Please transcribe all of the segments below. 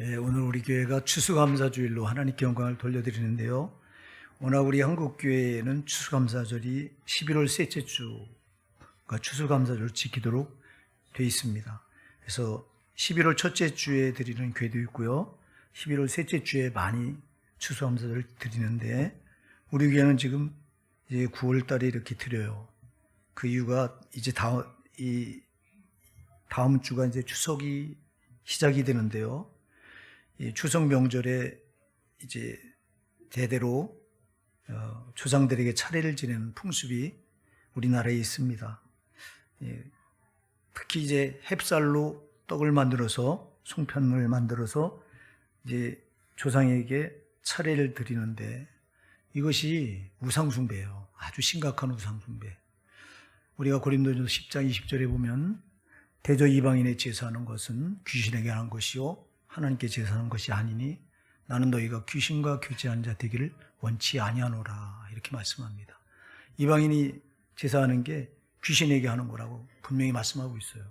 오늘 우리 교회가 추수감사주일로 하나님께 영광을 돌려드리는데요. 워낙 우리 한국교회는 추수감사절이 11월 셋째 주가 추수감사절을 지키도록 되어 있습니다. 그래서 11월 첫째 주에 드리는 교회도 있고요. 11월 셋째 주에 많이 추수감사절을 드리는데 우리 교회는 지금 이제 9월 달에 이렇게 드려요. 그 이유가 이제 다음 주가 이제 추석이 시작이 되는데요. 이 추석 명절에 이제 대대로 조상들에게 차례를 지내는 풍습이 우리나라에 있습니다. 특히 이제 햅쌀로 떡을 만들어서 송편을 만들어서 이제 조상에게 차례를 드리는데 이것이 우상숭배예요. 아주 심각한 우상숭배. 우리가 고린도전서 10장 20절에 보면 대저 이방인의 제사하는 것은 귀신에게 하는 것이요 하나님께 제사하는 것이 아니니 나는 너희가 귀신과 교제한 자 되기를 원치 아니하노라 이렇게 말씀합니다. 이방인이 제사하는 게 귀신에게 하는 거라고 분명히 말씀하고 있어요.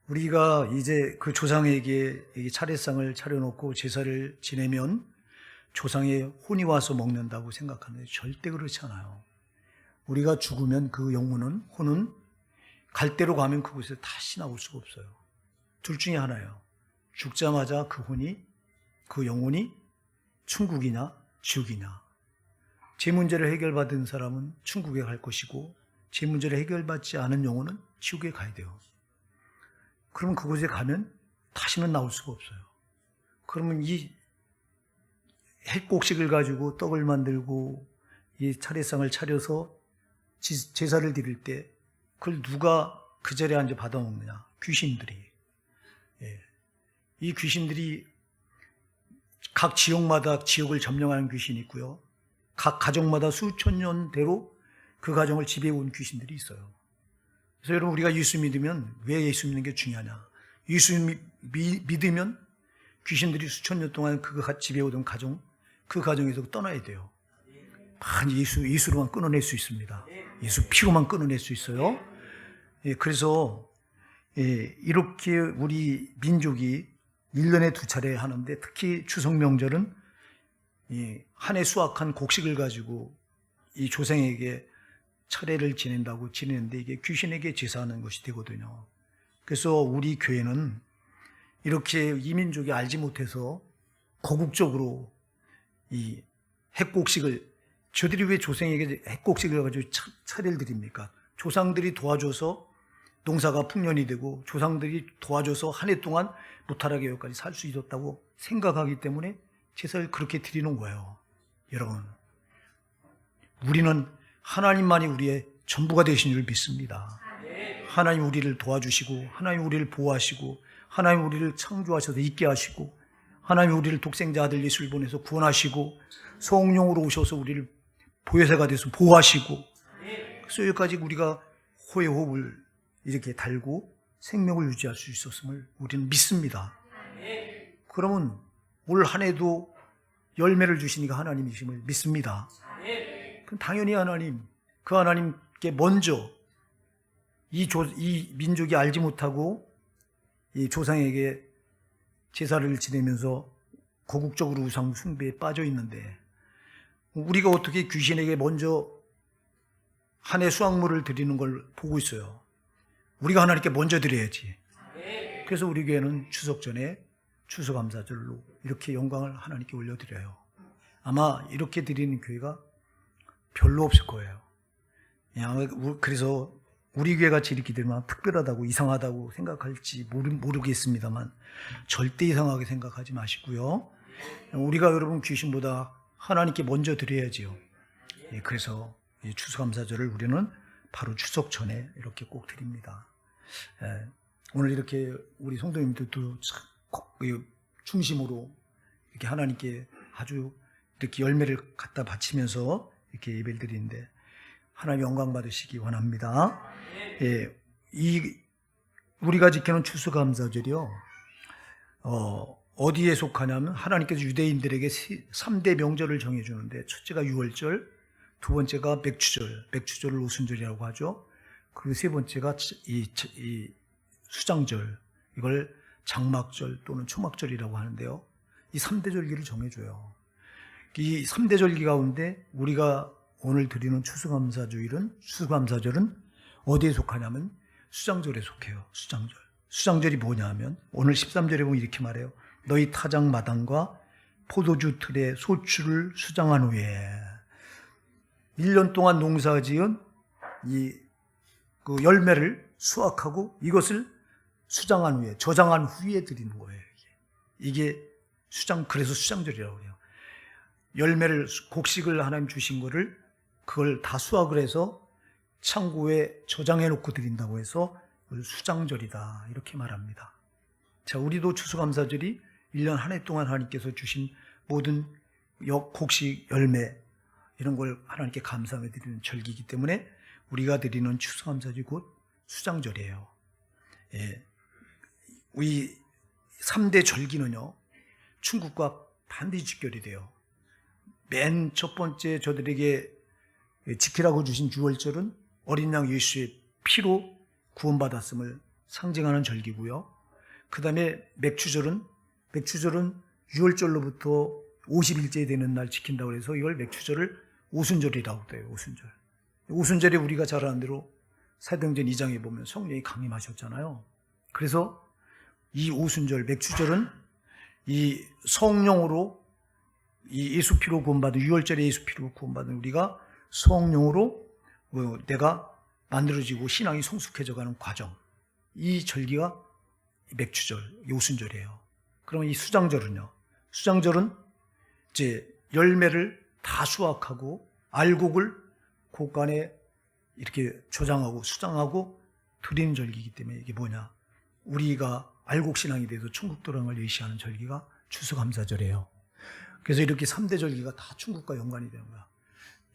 우리가 이제 그 조상에게 차례상을 차려놓고 제사를 지내면 조상의 혼이 와서 먹는다고 생각하는데 절대 그렇지 않아요. 우리가 죽으면 그 혼은 갈대로 가면 그곳에 다시 나올 수가 없어요. 둘 중에 하나예요. 죽자마자 그 영혼이 천국이냐 지옥이냐. 제 문제를 해결받은 사람은 천국에 갈 것이고 제 문제를 해결받지 않은 영혼은 지옥에 가야 돼요. 그러면 그곳에 가면 다시는 나올 수가 없어요. 그러면 이 핵곡식을 가지고 떡을 만들고 이 차례상을 차려서 제사를 드릴 때 그걸 누가 그 자리에 앉아 받아먹느냐? 귀신들이. 이 귀신들이 각 지역마다 지역을 점령하는 귀신이 있고요. 각 가정마다 수천 년대로 그 가정을 지배해온 귀신들이 있어요. 그래서 여러분 우리가 예수 믿으면 왜 예수 믿는 게 중요하냐? 예수 믿으면 귀신들이 수천 년 동안 그 지배해오던 가정, 그 가정에서 떠나야 돼요. 예수로만 끊어낼 수 있습니다. 예수 피로만 끊어낼 수 있어요. 그래서 이렇게 우리 민족이 1년에 2차례 하는데 특히 추석 명절은 한 해 수확한 곡식을 가지고 이 조상에게 차례를 지내는데 이게 귀신에게 제사하는 것이 되거든요. 그래서 우리 교회는 이렇게 이 민족이 알지 못해서 거국적으로 이 핵곡식을 저들이 왜 조상에게 핵곡식을 가지고 차례를 드립니까? 조상들이 도와줘서 농사가 풍년이 되고 조상들이 도와줘서 한 해 동안 무탈하게 여기까지 살 수 있었다고 생각하기 때문에 제사를 그렇게 드리는 거예요. 여러분, 우리는 하나님만이 우리의 전부가 되신 줄 믿습니다. 하나님 우리를 도와주시고 하나님 우리를 보호하시고 하나님 우리를 창조하셔서 있게 하시고 하나님 우리를 독생자 아들 예수를 보내서 구원하시고 성령으로 오셔서 우리를 보혜사가 돼서 보호하시고 그래서 여기까지 우리가 호의 호흡을 이렇게 달고 생명을 유지할 수 있었음을 우리는 믿습니다. 그러면 올 한 해도 열매를 주시니까 하나님이심을 믿습니다. 그럼 당연히 그 하나님께 먼저 이 민족이 알지 못하고 이 조상에게 제사를 지내면서 거국적으로 우상 숭배에 빠져 있는데 우리가 어떻게 귀신에게 먼저 한 해 수확물을 드리는 걸 보고 있어요. 우리가 하나님께 먼저 드려야지. 그래서 우리 교회는 추석 전에 추수감사절로 이렇게 영광을 하나님께 올려드려요. 아마 이렇게 드리는 교회가 별로 없을 거예요. 그래서 우리 교회 같이 이렇게 드리면 특별하다고 이상하다고 생각할지 모르겠습니다만 절대 이상하게 생각하지 마시고요. 우리가 여러분 귀신보다 하나님께 먼저 드려야지요. 그래서 이 추수감사절을 우리는 바로 추석 전에 이렇게 꼭 드립니다. 오늘 이렇게 우리 성도님들도 중심으로 이렇게 하나님께 아주 이렇게 열매를 갖다 바치면서 이렇게 예배를 드리는데 하나님 영광 받으시기 원합니다. 우리가 지키는 추수감사절이요. 어디에 속하냐면 하나님께서 유대인들에게 3대 명절을 정해주는데 첫째가 유월절, 두 번째가 맥추절을 오순절이라고 하죠. 그리고 세 번째가 이 수장절, 이걸 장막절 또는 초막절이라고 하는데요. 이 3대 절기를 정해줘요. 이 3대 절기 가운데 우리가 오늘 드리는 추수감사절은 어디에 속하냐면 수장절에 속해요. 수장절. 수장절이 뭐냐 하면 오늘 13절에 보면 이렇게 말해요. 너희 타작 마당과 포도주 틀에 소출을 수장한 후에 1년 동안 농사지은 그 열매를 수확하고 이것을 수장한 후에, 저장한 후에 드리는 거예요. 이게 그래서 수장절이라고 해요. 열매를, 곡식을 하나님 주신 거를 그걸 다 수확을 해서 창고에 저장해 놓고 드린다고 해서 수장절이다. 이렇게 말합니다. 자, 우리도 추수감사절이 1년 한 해 동안 하나님께서 주신 모든 곡식, 열매 이런 걸 하나님께 감사하며 드리는 절기이기 때문에 우리가 드리는 추수감사절이 곧 수장절이에요. 예. 우리 3대 절기는요, 충국과 반드시 직결이 돼요. 맨 첫 번째 저들에게 지키라고 주신 6월절은 어린 양 예수의 피로 구원받았음을 상징하는 절기고요. 그 다음에 맥주절은 6월절로부터 50일째 되는 날 지킨다고 해서 이걸 맥주절을 오순절이라고 해요. 오순절에 우리가 잘 아는 대로 사도행전 2장에 보면 성령이 강림하셨잖아요. 그래서 이 오순절, 맥주절은 이 성령으로 이 예수 피로 구원받은 6월절에 예수 피로 구원받은 우리가 성령으로 내가 만들어지고 신앙이 성숙해져가는 과정, 이 절기가 맥주절, 오순절이에요. 그러면 이 수장절은요? 수장절은 이제 열매를 다 수확하고 알곡을 곳간에 이렇게 저장하고 수장하고 드리는 절기이기 때문에 이게 뭐냐? 우리가 알곡신앙이 돼서 천국 들어간 걸 예시하는 절기가 추수감사절이에요. 그래서 이렇게 3대 절기가 다 천국과 연관이 되는 거야.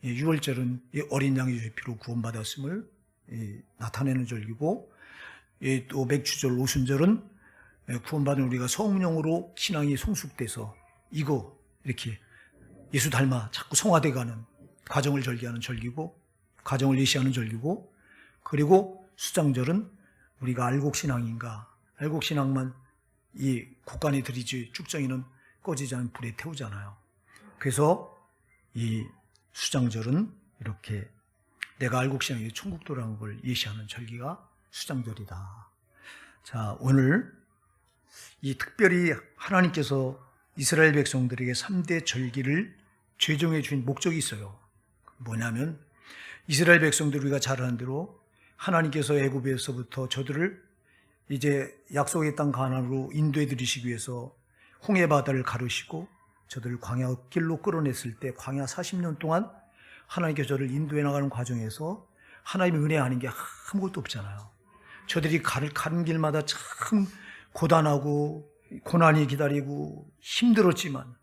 6월절은 어린 양의 피로 구원받았음을 나타내는 절기고, 또 맥주절, 오순절은 구원받은 우리가 성령으로 신앙이 성숙돼서 이거 이렇게 예수 닮아 자꾸 성화돼가는 과정을 절기하는 절기고, 과정을 예시하는 절기고, 그리고 수장절은 우리가 알곡신앙인가, 알곡신앙만 이 곳간에 들이지 쭉정이는 꺼지지 않은 불에 태우잖아요. 그래서 이 수장절은 이렇게 내가 알곡신앙이 천국 돌아가는 걸 예시하는 절기가 수장절이다. 자, 오늘 이 특별히 하나님께서 이스라엘 백성들에게 3대 절기를 제정해 주신 목적이 있어요. 뭐냐면 이스라엘 백성들 우리가 잘 아는 대로 하나님께서 애굽에서부터 저들을 이제 약속의 땅 가나안으로 인도해 들이시기 위해서 홍해 바다를 가르시고 저들을 광야 길로 끌어냈을 때 광야 40년 동안 하나님께서 저를 인도해 나가는 과정에서 하나님의 은혜 아닌 게 아무것도 없잖아요. 저들이 가는 길마다 참 고단하고 고난이 기다리고 힘들었지만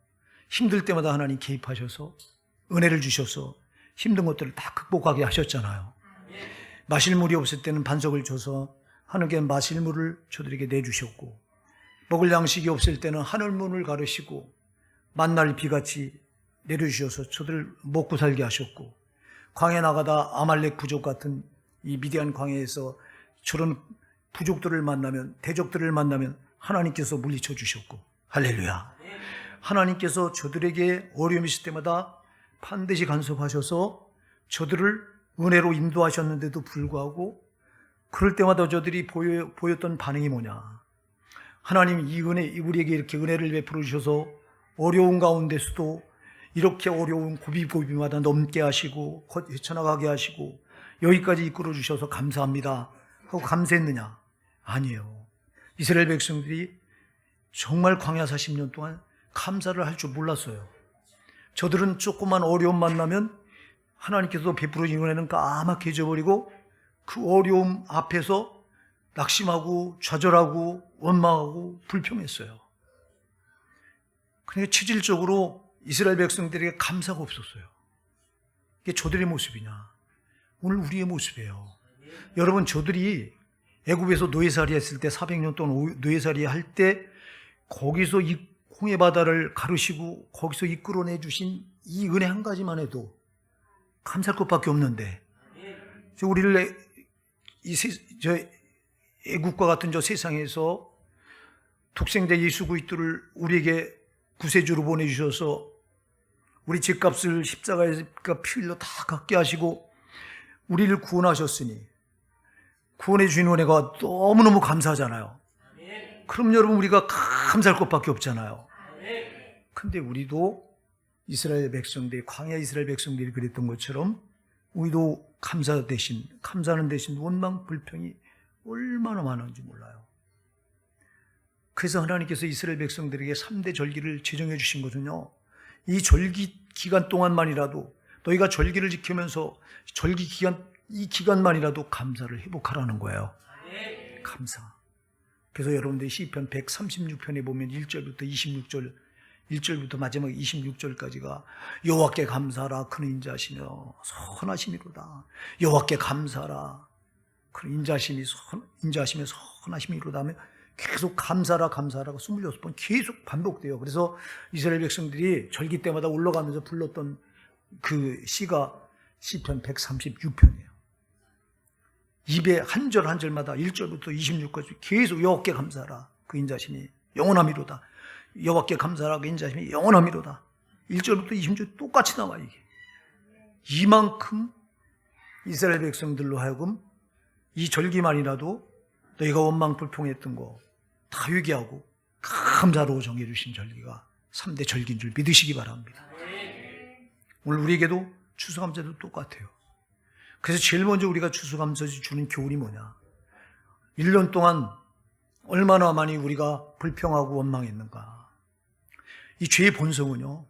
힘들 때마다 하나님 개입하셔서 은혜를 주셔서 힘든 것들을 다 극복하게 하셨잖아요. 마실 물이 없을 때는 반석을 줘서 하늘께 마실 물을 저들에게 내주셨고, 먹을 양식이 없을 때는 하늘문을 가르시고 만날 비같이 내려주셔서 저들을 먹고 살게 하셨고, 광야에 나가다 아말렉 부족 같은 이 미디안 광야에서 저런 부족들을 만나면, 대적들을 만나면 하나님께서 물리쳐 주셨고, 할렐루야. 하나님께서 저들에게 어려움이 있을 때마다 반드시 간섭하셔서 저들을 은혜로 인도하셨는데도 불구하고 그럴 때마다 저들이 보였던 반응이 뭐냐? 하나님 이 은혜, 우리에게 이렇게 은혜를 베풀어 주셔서 어려운 가운데서도 이렇게 어려운 고비고비마다 넘게 하시고 헤쳐나가게 하시고 여기까지 이끌어 주셔서 감사합니다 하고 감사했느냐? 아니에요. 이스라엘 백성들이 정말 광야 40년 동안 감사를 할 줄 몰랐어요. 저들은 조그만 어려움 만나면 하나님께서 베풀어 주신 은혜는 까맣게 잊어버리고 그 어려움 앞에서 낙심하고 좌절하고 원망하고 불평했어요. 그러니까 체질적으로 이스라엘 백성들에게 감사가 없었어요. 이게 저들의 모습이냐? 오늘 우리의 모습이에요. 여러분, 저들이 애굽에서 노예살이 했을 때 400년 동안 노예살이 할 때 거기서 이 홍해 바다를 가르시고 거기서 이끌어내 주신 이 은혜 한 가지만 해도 감사할 것밖에 없는데, 우리를 애국과 같은 저 세상에서 독생자 예수 그리스도를 우리에게 구세주로 보내주셔서 우리 죄값을 십자가에 피 흘려 다 갚게 하시고 우리를 구원하셨으니 구원해 주신 은혜가 너무너무 감사하잖아요. 그럼 여러분 우리가 감사할 것밖에 없잖아요. 근데 우리도 이스라엘 백성들이, 광야 이스라엘 백성들이 그랬던 것처럼 우리도 감사하는 대신 원망 불평이 얼마나 많은지 몰라요. 그래서 하나님께서 이스라엘 백성들에게 3대 절기를 제정해 주신 것은요, 이 절기 기간 동안만이라도 너희가 절기를 지키면서 이 기간만이라도 감사를 회복하라는 거예요. 감사. 그래서 여러분들이 시편 136편에 보면 1절부터 26절, 1절부터 마지막 26절까지가 여호와께 감사하라, 그는 인자하시며 선하심이로다. 여호와께 감사하라, 그는 인자하시며 선하심이로다 하며 계속 감사하라고 26번 계속 반복돼요. 그래서 이스라엘 백성들이 절기 때마다 올라가면서 불렀던 그 시가 시편 136편이에요. 입에 한 절 한 절마다 1절부터 26절까지 계속 여호와께 감사하라, 그 인자심이 영원함이로다. 여호와께 감사하라, 그 인자심이 영원함이로다. 1절부터 26절 똑같이 나와. 이게 이만큼 이스라엘 백성들로 하여금 이 절기만이라도 너희가 원망 불평했던 거 다 회개하고 감사로 정해주신 절기가 3대 절기인 줄 믿으시기 바랍니다. 오늘 우리에게도 추수감사도 똑같아요. 그래서 제일 먼저 우리가 추수감사지 주는 교훈이 뭐냐? 1년 동안 얼마나 많이 우리가 불평하고 원망했는가. 이 죄의 본성은요,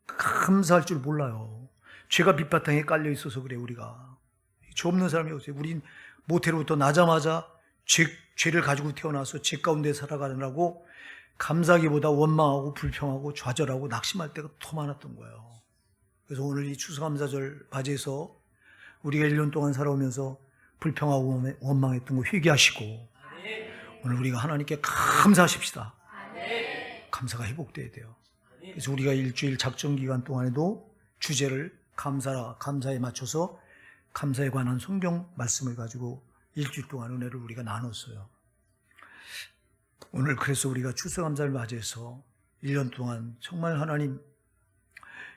감사할 줄 몰라요. 죄가 밑바탕에 깔려 있어서 그래. 우리가 죄 없는 사람이 없어요. 우린 모태로부터 나자마자 죄를 가지고 태어나서 죄 가운데 살아가느라고 감사하기보다 원망하고 불평하고 좌절하고 낙심할 때가 더 많았던 거예요. 그래서 오늘 이 추수감사절 맞이해서 우리가 1년 동안 살아오면서 불평하고 원망했던 거 회개하시고 오늘 우리가 하나님께 감사하십시다. 감사가 회복돼야 돼요. 그래서 우리가 일주일 작정기간 동안에도 주제를 감사에 맞춰서 감사에 관한 성경 말씀을 가지고 일주일 동안 은혜를 우리가 나눴어요. 오늘 그래서 우리가 추수감사를 맞이해서 1년 동안 정말 하나님,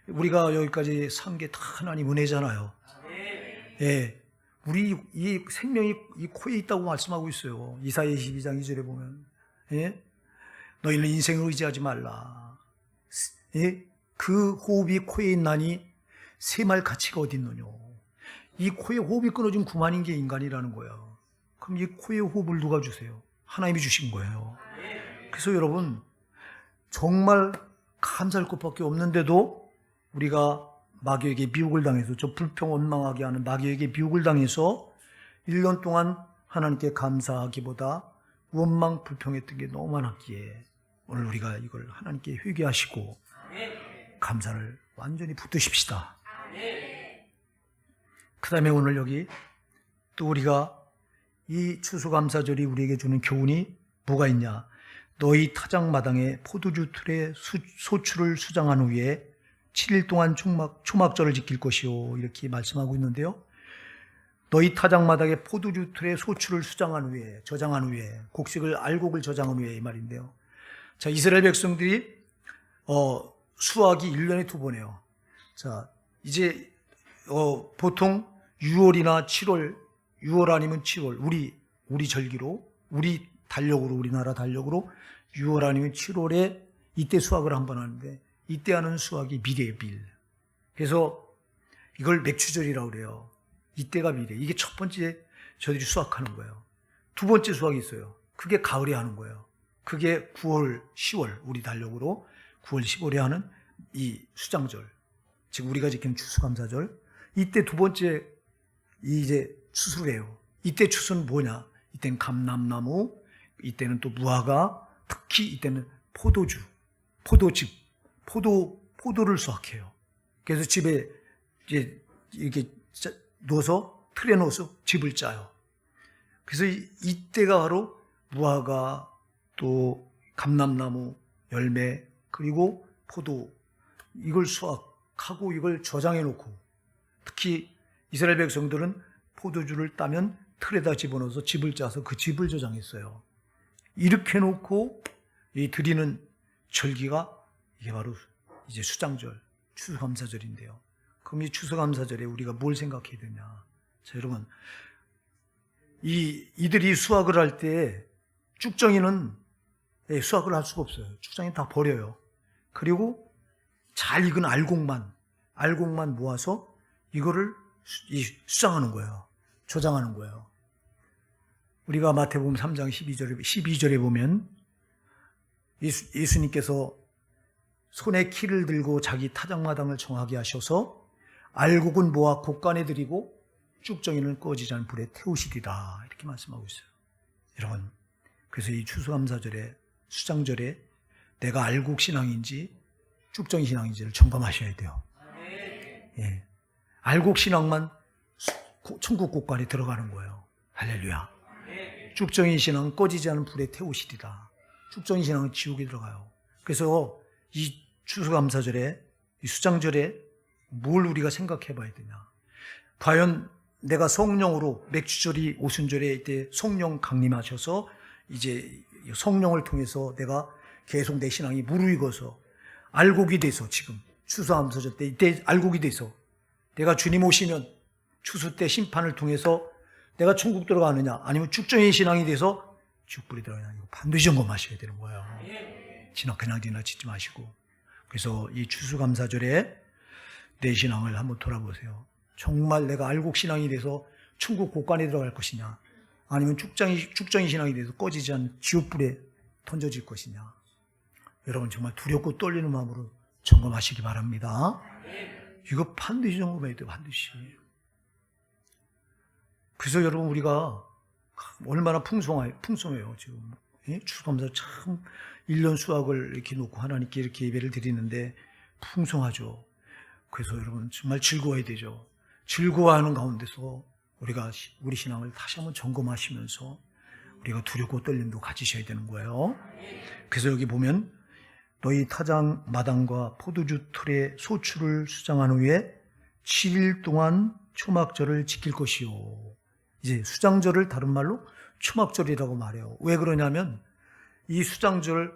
우리가 여기까지 산 게 다 하나님 은혜잖아요. 예, 우리 이 생명이 이 코에 있다고 말씀하고 있어요. 이사야 22장 2절에 보면, 예, 너희는 인생을 의지하지 말라. 예, 그 호흡이 코에 있나니 새 말 가치가 어디 있느뇨. 이 코에 호흡이 끊어진 구만인 게 인간이라는 거예요. 그럼 이 코에 호흡을 누가 주세요? 하나님이 주신 거예요. 그래서 여러분, 정말 감사할 것밖에 없는데도 우리가 마귀에게 미혹을 당해서, 저 불평 원망하게 하는 마귀에게 미혹을 당해서 1년 동안 하나님께 감사하기보다 원망 불평했던 게 너무 많았기에 오늘 우리가 이걸 하나님께 회개하시고 감사를 완전히 붙드십시다. 그 다음에 오늘 여기 또 우리가 이 추수감사절이 우리에게 주는 교훈이 뭐가 있냐? 너희 타작마당에 포도주 틀에 소출을 수장한 후에 7일 동안 초막절을 지킬 것이요, 이렇게 말씀하고 있는데요. 너희 타작마당에 포도주 틀에 소출을 수장한 후에, 저장한 후에, 알곡을 저장한 후에, 이 말인데요. 자, 이스라엘 백성들이 수확이 1년에 2번 해요. 자, 이제 보통 6월이나 7월, 6월 아니면 7월, 우리 절기로, 우리나라 달력으로 6월 아니면 7월에 이때 수확을 한번 하는데, 이때 하는 수확이 밀이에요, 밀. 그래서 이걸 맥추절이라고 그래요. 이때가 밀이에요. 이게 첫 번째 저들이 수확하는 거예요. 두 번째 수확이 있어요. 그게 가을에 하는 거예요. 그게 9월, 10월, 우리 달력으로 9월, 10월에 하는 이 수장절, 즉 우리가 지키는 추수감사절. 이때 두 번째 이제 추수를 해요. 이때 추수는 뭐냐? 이때는 감람나무, 이때는 또 무화과, 특히 이때는 포도즙, 포도를 수확해요. 그래서 집에 이제 이렇게 넣어서 틀에 넣어서 즙을 짜요. 그래서 이때가 바로 무화과, 또 감람나무 열매, 그리고 포도, 이걸 수확하고 이걸 저장해 놓고, 특히 이스라엘 백성들은 포도주를 따면 틀에다 집어넣어서 즙을 짜서 그 즙을 저장했어요. 이렇게 놓고 이 드리는 절기가 이게 바로 이제 수장절, 추수감사절인데요. 그럼 이 추수감사절에 우리가 뭘 생각해야 되냐? 자, 여러분, 이들이 수확을 할 때 쭉정이는 수확을 할 수가 없어요. 쭉정이 다 버려요. 그리고 잘 익은 알곡만 모아서 이거를 수장하는 거예요. 조장하는 거예요. 우리가 마태복음 3장 12절에 보면 예수님께서 손에 키를 들고 자기 타작마당을 정하게 하셔서 알곡은 모아 곡간에 들이고 쭉정이는 꺼지지 않은 불에 태우시리라 이렇게 말씀하고 있어요. 여러분, 그래서 이 추수감사절에 수장절에 내가 알곡 신앙인지 쭉정이 신앙인지를 점검하셔야 돼요. 예. 알곡 신앙만 천국 곡간에 들어가는 거예요. 할렐루야. 쭉정이 신앙은 꺼지지 않은 불에 태우시리라. 쭉정이 신앙은 지옥에 들어가요. 그래서 이 추수감사절에 이 수장절에 뭘 우리가 생각해 봐야 되냐. 과연 내가 성령으로 맥주절이 오순절에 이때 성령 강림하셔서 이제 성령을 통해서 내가 계속 내 신앙이 무르익어서 알곡이 돼서 지금 추수감사절 때 이때 알곡이 돼서 내가 주님 오시면 추수 때 심판을 통해서 내가 천국 들어가느냐 아니면 쭉정의 신앙이 돼서 지옥불에 들어가느냐 이거 반드시 점검하셔야 되는 거예요. 그냥 지나치지 마시고. 그래서 이 추수감사절에 내 신앙을 한번 돌아보세요. 정말 내가 알곡 신앙이 돼서 천국 곳간에 들어갈 것이냐 아니면 쭉정이 신앙이 돼서 꺼지지 않은 지옥불에 던져질 것이냐. 여러분 정말 두렵고 떨리는 마음으로 점검하시기 바랍니다. 이거 반드시 점검해야 돼요. 반드시. 그래서 여러분 우리가 얼마나 풍성해요. 지금 추수감사 참 1년 수확을 이렇게 놓고 하나님께 이렇게 예배를 드리는데 풍성하죠. 그래서 여러분 정말 즐거워야 되죠. 즐거워하는 가운데서 우리가 우리 신앙을 다시 한번 점검하시면서 우리가 두렵고 떨림도 가지셔야 되는 거예요. 그래서 여기 보면 너희 타작 마당과 포도주 틀에 소출을 수장한 후에 7일 동안 초막절을 지킬 것이요. 이제 수장절을 다른 말로 초막절이라고 말해요. 왜 그러냐면 이 수장절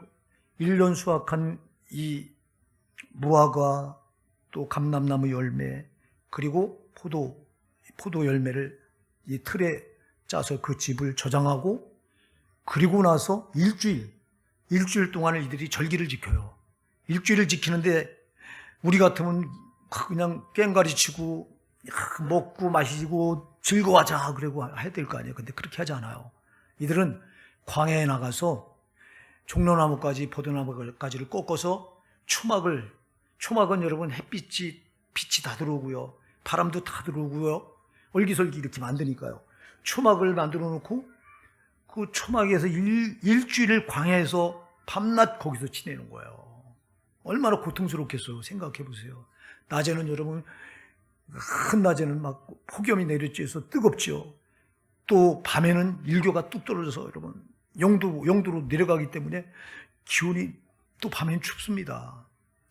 1년 수확한 이 무화과 또 감람나무 열매 그리고 포도 열매를 이 틀에 짜서 그 집을 저장하고 그리고 나서 일주일 동안을 이들이 절기를 지켜요. 일주일을 지키는데 우리 같으면 그냥 꽹과리 치고 먹고 마시고 즐거워하자 그러고 해야 될 거 아니에요. 근데 그렇게 하지 않아요. 이들은 광야에 나가서 종려나무까지 포도나무까지를 꺾어서 초막은 여러분 빛이 다 들어오고요. 바람도 다 들어오고요. 얼기설기 이렇게 만드니까요. 초막을 만들어 놓고 그 초막에서 일주일을 광야에서 밤낮 거기서 지내는 거예요. 얼마나 고통스럽겠어요. 생각해 보세요. 낮에는 여러분 한낮에는 막 폭염이 내리쬐서 뜨겁죠. 또 밤에는 일교가 뚝 떨어져서 여러분 영도로 내려가기 때문에 기온이 또 밤엔 춥습니다.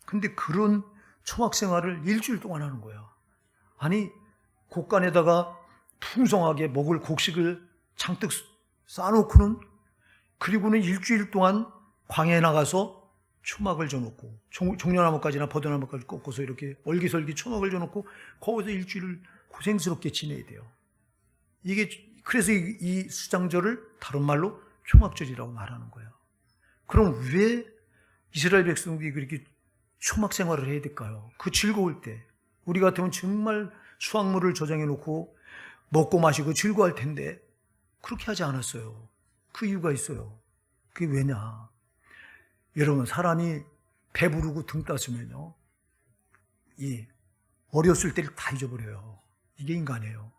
근데 그런 초막 생활을 일주일 동안 하는 거예요. 아니 곳간에다가 풍성하게 먹을 곡식을 잔뜩 쌓아놓고는 그리고는 일주일 동안 광야에 나가서 초막을 줘놓고 종려나무까지나 버드나무까지 꺾어서 이렇게 얼기설기 초막을 줘놓고 거기서 일주일을 고생스럽게 지내야 돼요. 이게 그래서 이 수장절을 다른 말로 초막절이라고 말하는 거예요. 그럼 왜 이스라엘 백성들이 그렇게 초막 생활을 해야 될까요? 그 즐거울 때 우리 같으면 정말 수확물을 저장해 놓고 먹고 마시고 즐거워할 텐데 그렇게 하지 않았어요. 그 이유가 있어요. 그게 왜냐? 여러분 사람이 배부르고 등 따스면요 어렸을 때를 다 잊어버려요. 이게 인간이에요.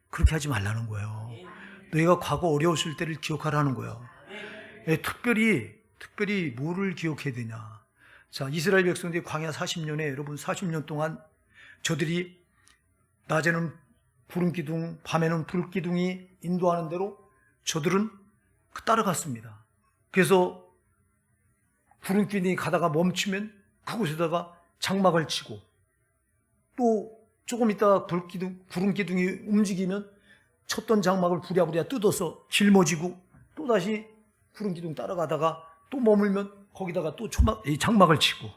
그렇게 하지 말라는 거예요. 너희가 과거 어려웠을 때를 기억하라는 거예요. 특별히 뭐를 기억해야 되냐? 자, 이스라엘 백성들이 광야 40년에 여러분 40년 동안 저들이 낮에는 구름기둥, 밤에는 불기둥이 인도하는 대로 저들은 따라갔습니다. 그래서 구름기둥이 가다가 멈추면 그곳에다가 장막을 치고 또 조금 있다가 구름기둥이 움직이면 쳤던 장막을 부랴부랴 뜯어서 짊어지고 또다시 구름기둥 따라가다가 또 머물면 거기다가 또 이 장막을 치고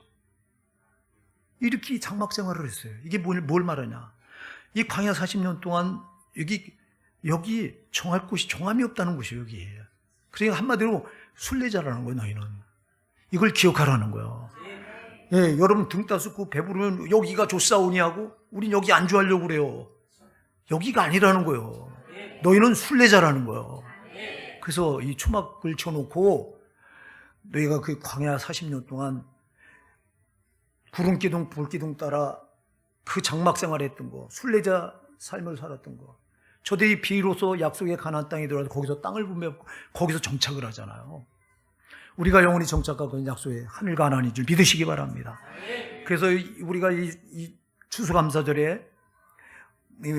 이렇게 장막 생활을 했어요. 이게 뭘 말하냐? 이 광야 40년 동안 여기 정할 곳이 정함이 없다는 곳이에요. 여기. 그러니까 한마디로 순례자라는 거예요. 너희는 이걸 기억하라는 거예요. 예, 여러분 등 따숩고 배부르면 여기가 좋사오니 하고 우린 여기 안주하려고 그래요. 여기가 아니라는 거예요. 너희는 순례자라는 거예요. 그래서 이 초막을 쳐놓고 너희가 그 광야 40년 동안 구름기둥 불기둥 따라 그 장막 생활했던 거, 순례자 삶을 살았던 거, 저들이 비로소 약속의 가나안 땅에 들어와서 거기서 땅을 분배하고 거기서 정착을 하잖아요. 우리가 영원히 정착하고 약속의 하늘 가나안인 줄 믿으시기 바랍니다. 그래서 우리가 이 추수감사절에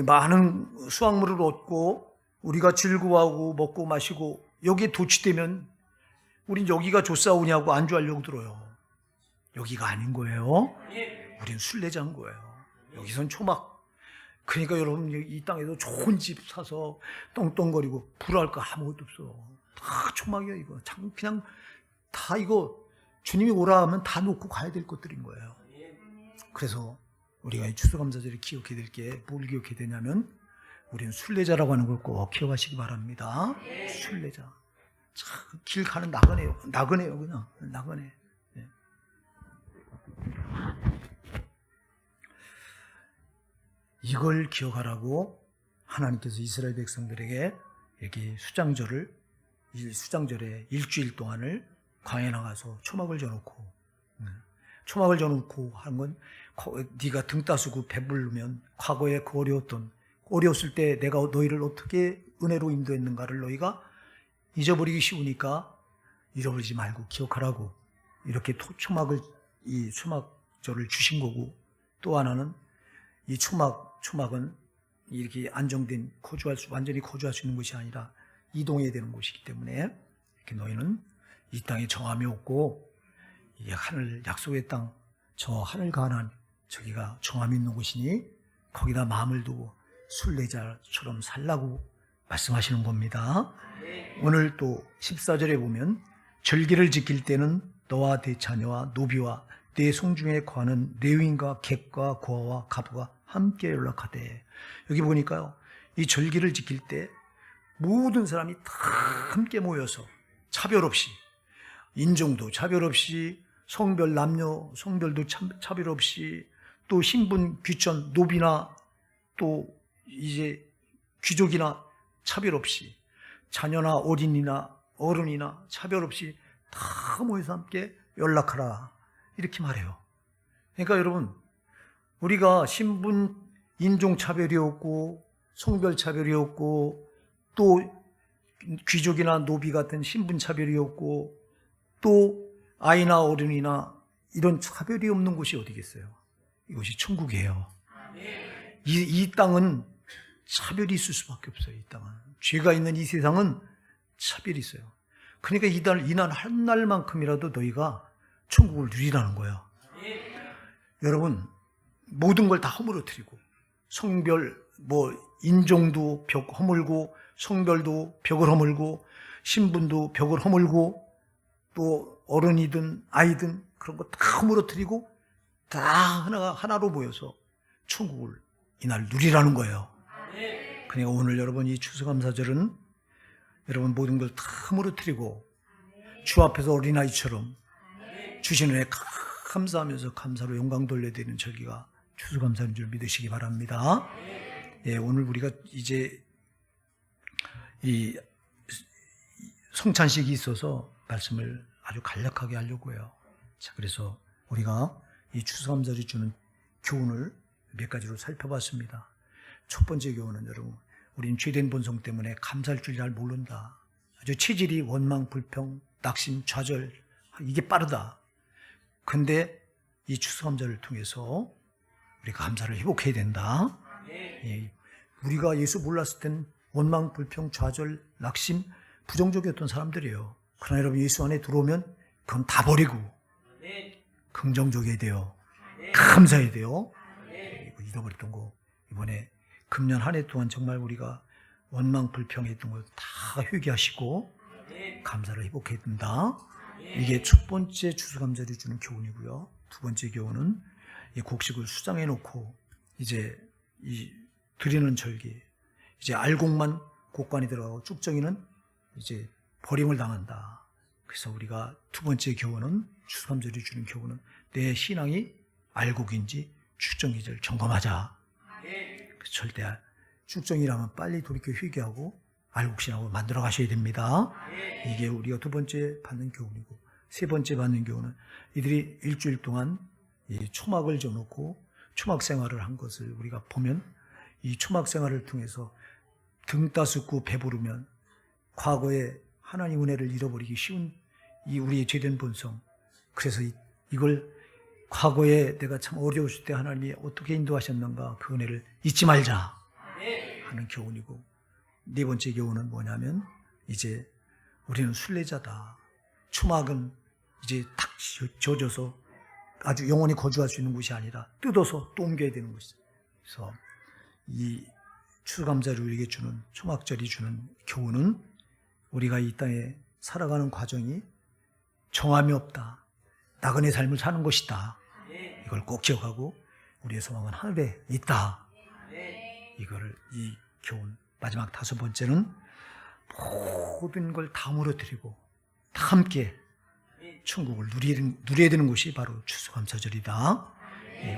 많은 수확물을 얻고 우리가 즐거워하고 먹고 마시고 여기에 도취되면 우린 여기가 좋사오냐고 안주하려고 들어요. 여기가 아닌 거예요. 우린 순례자인 거예요. 여기선 초막. 그러니까 여러분 이 땅에도 좋은 집 사서 떵떵거리고 불할 거 아무것도 없어. 다 초막이야 이거. 그냥 다 이거 주님이 오라 하면 다 놓고 가야 될 것들인 거예요. 그래서 우리가 이 추수감사절을 기억해야 될 게 뭘 기억해야 되냐면 우리는 순례자라고 하는 걸 꼭 기억하시기 바랍니다. 순례자. 길 가는 나그네요 그냥 나그네. 네. 이걸 기억하라고 하나님께서 이스라엘 백성들에게 여기 수장절에 일주일 동안을 광야에 나가서 초막을 져놓고 한 건 네가 등 따스고 배부르면 과거에 그 어려웠을 때 내가 너희를 어떻게 은혜로 인도했는가를 너희가 잊어버리기 쉬우니까 잃어버리지 말고 기억하라고 이렇게 이 초막절을 주신 거고, 또 하나는 이 초막은 이렇게 안정된 완전히 거주할 수 있는 것이 아니라 이동해야 되는 곳이기 때문에 이렇게 너희는 이 땅에 정함이 없고 이 하늘 약속의 땅, 저 하늘 가나안 저기가 정함이 있는 곳이니 거기다 마음을 두고 순례자처럼 살라고 말씀하시는 겁니다. 오늘 또 14절에 보면 절기를 지킬 때는 너와 네 자녀와 노비와 네 송중에 거하는 레위인과 객과 고아와 가부가 함께 연락하되, 여기 보니까요 이 절기를 지킬 때 모든 사람이 다 함께 모여서 차별 없이, 인종도 차별 없이, 성별 남녀 성별도 차별 없이, 또 신분 귀천 노비나 또 이제 귀족이나 차별 없이, 자녀나 어린이나 어른이나 차별 없이 다 모여서 함께 연락하라 이렇게 말해요. 그러니까 여러분 우리가 신분 인종 차별이 없고 성별 차별이 없고 또 귀족이나 노비 같은 신분 차별이 없고 또 아이나 어른이나 이런 차별이 없는 곳이 어디겠어요? 이곳이 천국이에요. 이 땅은 차별이 있을 수밖에 없어요. 이 땅은 죄가 있는 이 세상은 차별이 있어요. 그러니까 이날 한 날만큼이라도 너희가 천국을 누리라는 거예요. 여러분 모든 걸 다 허물어뜨리고 성별 인종도 벽 허물고 성별도 벽을 허물고 신분도 벽을 허물고 또 어른이든 아이든 그런 거 다 허물어뜨리고 다 하나로 모여서 천국을 이날 누리라는 거예요. 그러니까 오늘 여러분 이 추수감사절은 여러분 모든 걸 다 허물어뜨리고 주 앞에서 어린아이처럼 주신 은혜 감사하면서 감사로 영광 돌려야 되는 절기가 추수감사인 줄 믿으시기 바랍니다. 예, 오늘 우리가 이제 이 성찬식이 있어서 말씀을 아주 간략하게 하려고 해요. 자, 그래서 우리가 이 추수감사절이 주는 교훈을 몇 가지로 살펴봤습니다. 첫 번째 교훈은 여러분, 우린 죄된 본성 때문에 감사할 줄 잘 모른다. 아주 체질이 원망, 불평, 낙심, 좌절, 이게 빠르다. 근데 이 추수감사를 통해서 우리가 감사를 회복해야 된다. 예, 우리가 예수 몰랐을 땐 원망, 불평, 좌절, 낙심, 부정적이었던 사람들이에요. 그러나 여러분 예수 안에 들어오면 그건 다 버리고 긍정적이어야 돼요. 감사해야 돼요. 잃어버렸던 거 이번에 금년 한 해 동안 정말 우리가 원망 불평했던 걸 다 회개하시고 감사를 회복해야 된다. 이게 첫 번째 추수감사를 주는 교훈이고요. 두 번째 교훈은 이 곡식을 수장해 놓고 이제 이 드리는 절기, 이제 알곡만 곡간이 들어가고 쭉정이는 이제 버림을 당한다. 그래서 우리가 두 번째 교훈은 추수감사를 주는 교훈은 내 신앙이 알곡인지 쭉정인지를 점검하자. 절대 쭉정이라면 빨리 돌이켜 회개하고 알곡신하고 만들어 가셔야 됩니다. 이게 우리가 두 번째 받는 교훈이고, 세 번째 받는 교훈은 이들이 일주일 동안 이 초막을 져놓고 초막 생활을 한 것을 우리가 보면, 이 초막 생활을 통해서 등 따숩고 배부르면 과거에 하나님 은혜를 잃어버리기 쉬운 이 우리의 죄된 본성, 그래서 이걸 과거에 내가 참 어려웠을 때 하나님이 어떻게 인도하셨는가, 그 은혜를 잊지 말자 하는 교훈이고, 네 번째 교훈은 뭐냐면 이제 우리는 순례자다. 초막은 이제 탁 젖어서 아주 영원히 거주할 수 있는 곳이 아니라 뜯어서 또 옮겨야 되는 것이죠. 그래서 이 추수감사를 우리에게 주는, 초막절이 주는 교훈은 우리가 이 땅에 살아가는 과정이 정함이 없다. 나그네 삶을 사는 것이다. 이걸 꼭 기억하고 우리의 소망은 하늘에 있다. 이거를, 이 교훈. 마지막 다섯 번째는 모든 걸 다 무너뜨리고 다 함께 천국을 누려야 되는 것이 바로 추수감사절이다.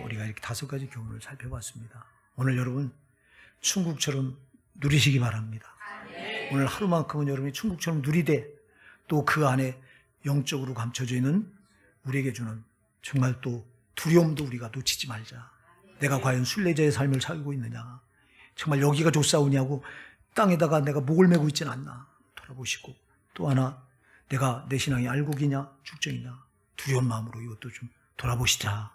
우리가 이렇게 다섯 가지 교훈을 살펴봤습니다. 오늘 여러분 천국처럼 누리시기 바랍니다. 오늘 하루만큼은 여러분이 천국처럼 누리되, 또 그 안에 영적으로 감춰져 있는 우리에게 주는 정말 또 두려움도 우리가 놓치지 말자. 내가 과연 순례자의 삶을 살고 있느냐, 정말 여기가 좋사오냐고 땅에다가 내가 목을 메고 있지는 않나 돌아보시고, 또 하나 내가 내 신앙이 알곡이냐 쭉정이냐 두려운 마음으로 이것도 좀 돌아보시자.